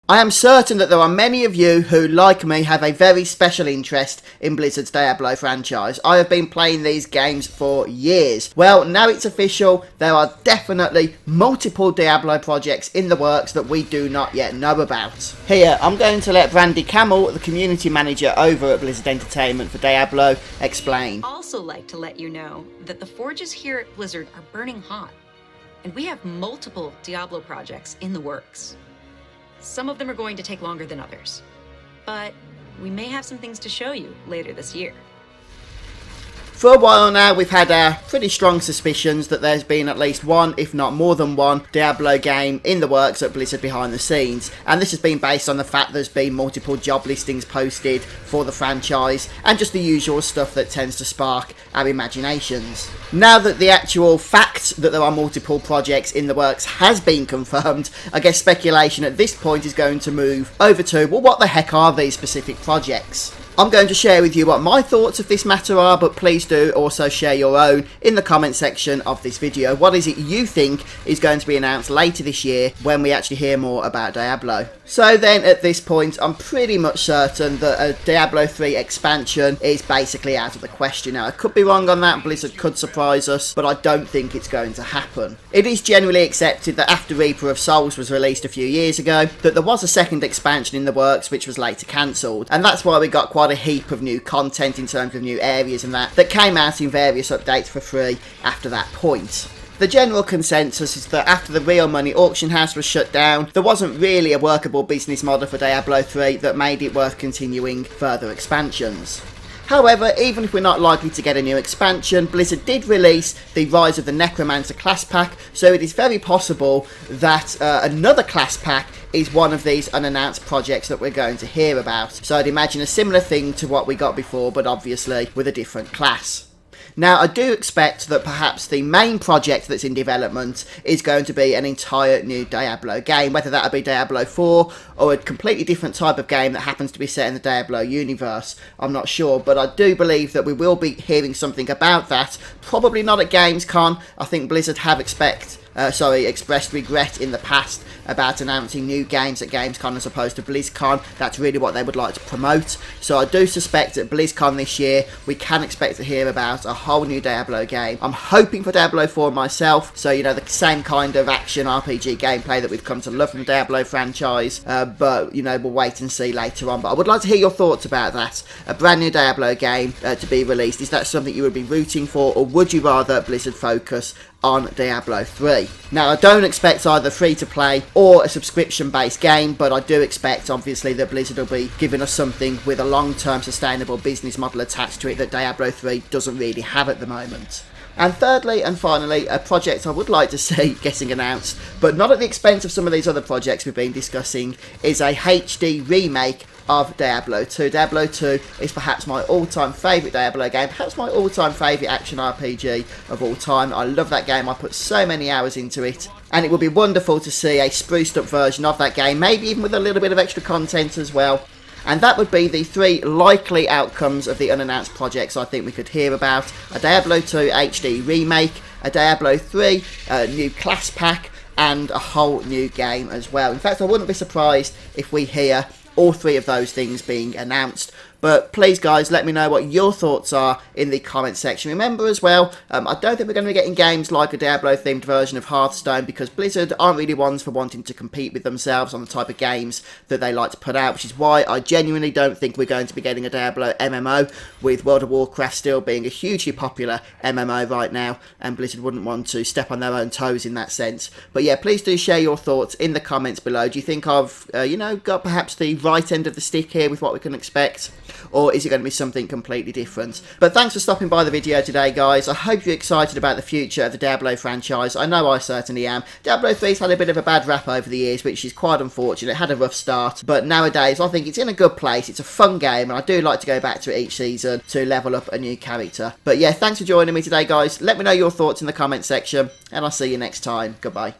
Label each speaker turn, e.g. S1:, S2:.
S1: I am certain that there are many of you who, like me, have a very special interest in Blizzard's Diablo franchise. I have been playing these games for years. Well, now it's official, there are definitely multiple Diablo projects in the works that we do not yet know about. Here, I'm going to let Brandy Camel, the community manager over at Blizzard Entertainment for Diablo, explain.
S2: I'd also like to let you know that the forges here at Blizzard are burning hot, and we have multiple Diablo projects in the works. Some of them are going to take longer than others, but we may have some things to show you later this year.
S1: For a while now, we've had pretty strong suspicions that there's been at least one, if not more than one, Diablo game in the works at Blizzard behind the scenes. And this has been based on the fact there's been multiple job listings posted for the franchise, and just the usual stuff that tends to spark our imaginations. Now that the actual fact that there are multiple projects in the works has been confirmed, I guess speculation at this point is going to move over to, well, what the heck are these specific projects? I'm going to share with you what my thoughts of this matter are, but please do also share your own in the comment section of this video. What is it you think is going to be announced later this year when we actually hear more about Diablo? So then at this point, I'm pretty much certain that a Diablo 3 expansion is basically out of the question. Now, I could be wrong on that, Blizzard could surprise us, but I don't think it's going to happen. It is generally accepted that after Reaper of Souls was released a few years ago, that there was a second expansion in the works which was later cancelled, and that's why we got quite a heap of new content in terms of new areas and that came out in various updates for free after that point. The general consensus is that after the real money auction house was shut down, there wasn't really a workable business model for Diablo 3 that made it worth continuing further expansions. However, even if we're not likely to get a new expansion, Blizzard did release the Rise of the Necromancer class pack, so it is very possible that another class pack is one of these unannounced projects that we're going to hear about. So I'd imagine a similar thing to what we got before, but obviously with a different class. Now, I do expect that perhaps the main project that's in development is going to be an entire new Diablo game, whether that'll be Diablo 4 or a completely different type of game that happens to be set in the Diablo universe. I'm not sure, but I do believe that we will be hearing something about that, probably not at Gamescom. I think Blizzard have expressed regret in the past about announcing new games at Gamescom as opposed to Blizzcon. That's really what they would like to promote. So I do suspect at Blizzcon this year we can expect to hear about a whole new Diablo game. I'm hoping for Diablo 4 myself, so you know, the same kind of action RPG gameplay that we've come to love from the Diablo franchise, but you know, we'll wait and see later on. But I would like to hear your thoughts about that. A brand new Diablo game to be released, is that something you would be rooting for, or would you rather Blizzard focus on Diablo 3? Now, I don't expect either free-to-play or a subscription-based game, but I do expect, obviously, that Blizzard will be giving us something with a long-term sustainable business model attached to it that Diablo 3 doesn't really have at the moment. And thirdly and finally, a project I would like to see getting announced, but not at the expense of some of these other projects we've been discussing, is a HD remake of Diablo 2. Diablo 2 is perhaps my all-time favourite Diablo game, perhaps my all-time favourite action RPG of all time. I love that game, I put so many hours into it, and it would be wonderful to see a spruced up version of that game, maybe even with a little bit of extra content as well. And that would be the three likely outcomes of the unannounced projects I think we could hear about: a Diablo 2 HD remake, a Diablo 3 new class pack, and a whole new game as well. In fact, I wouldn't be surprised if we hear all three of those things being announced. But please, guys, let me know what your thoughts are in the comment section. Remember as well, I don't think we're going to be getting games like a Diablo-themed version of Hearthstone, because Blizzard aren't really ones for wanting to compete with themselves on the type of games that they like to put out, which is why I genuinely don't think we're going to be getting a Diablo MMO, with World of Warcraft still being a hugely popular MMO right now, and Blizzard wouldn't want to step on their own toes in that sense. But yeah, please do share your thoughts in the comments below. Do you think I've, got perhaps the right end of the stick here with what we can expect? Or is it going to be something completely different? But thanks for stopping by the video today, guys. I hope you're excited about the future of the Diablo franchise. I know I certainly am. Diablo 3's had a bit of a bad rap over the years, which is quite unfortunate. It had a rough start, but nowadays I think it's in a good place. It's a fun game, and I do like to go back to it each season to level up a new character. But yeah, thanks for joining me today, guys. Let me know your thoughts in the comment section, and I'll see you next time. Goodbye.